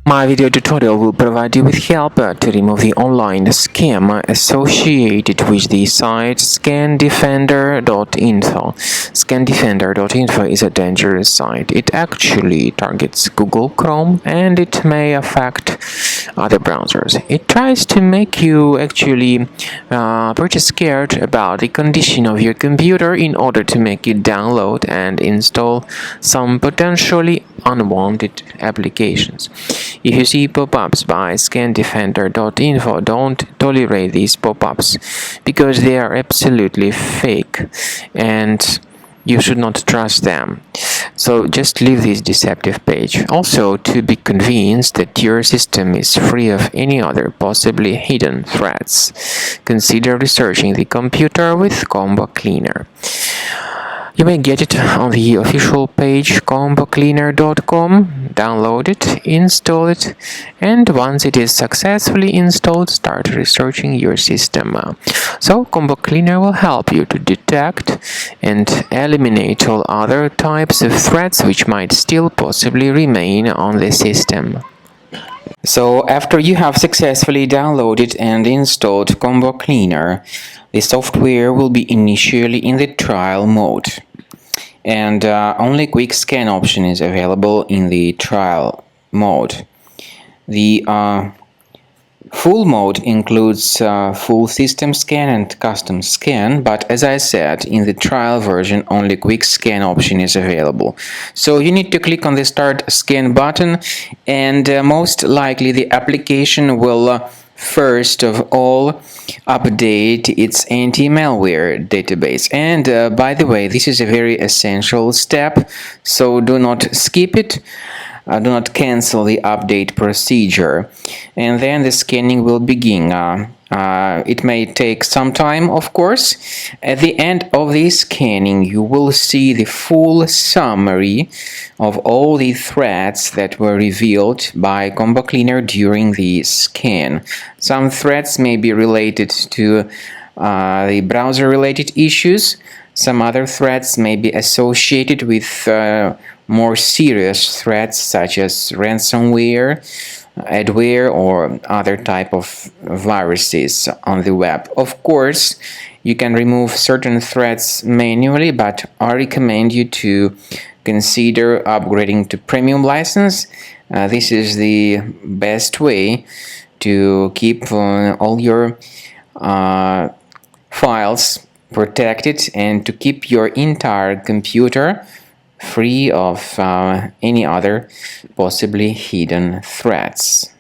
My video tutorial will provide you with help to remove the online scam associated with the site Scan-defender.info. Scan-defender.info is a dangerous site. It actually targets Google Chrome and it may affect other browsers. It tries to make you actually pretty scared about the condition of your computer in order to make you download and install some potentially unwanted applications. If you see pop-ups by Scan-defender.info, don't tolerate these pop-ups because they are absolutely fake and you should not trust them. So just leave this deceptive page. Also, to be convinced that your system is free of any other possibly hidden threats, consider researching the computer with Combo Cleaner. You may get it on the official page combocleaner.com, download it, install it, and once it is successfully installed, start researching your system. So Combo Cleaner will help you to detect and eliminate all other types of threats which might still possibly remain on the system. So after you have successfully downloaded and installed Combo Cleaner, the software will be initially in the trial mode. And only quick scan option is available in the trial mode. The full mode includes full system scan and custom scan, but as I said, in the trial version only quick scan option is available. So you need to click on the start scan button, and most likely the application will first of all update its anti-malware database. And by the way, this is a very essential step, so do not skip it. Do not cancel the update procedure, and then the scanning will begin. It may take some time, of course. At the end of the scanning, you will see the full summary of all the threats that were revealed by Combo Cleaner during the scan. Some threats may be related to the browser-related issues. Some other threats may be associated with more serious threats such as ransomware, adware, or other type of viruses on the web. Of course, you can remove certain threats manually, but I recommend you to consider upgrading to premium license. This is the best way to keep all your files protected and to keep your entire computer free of any other possibly hidden threats.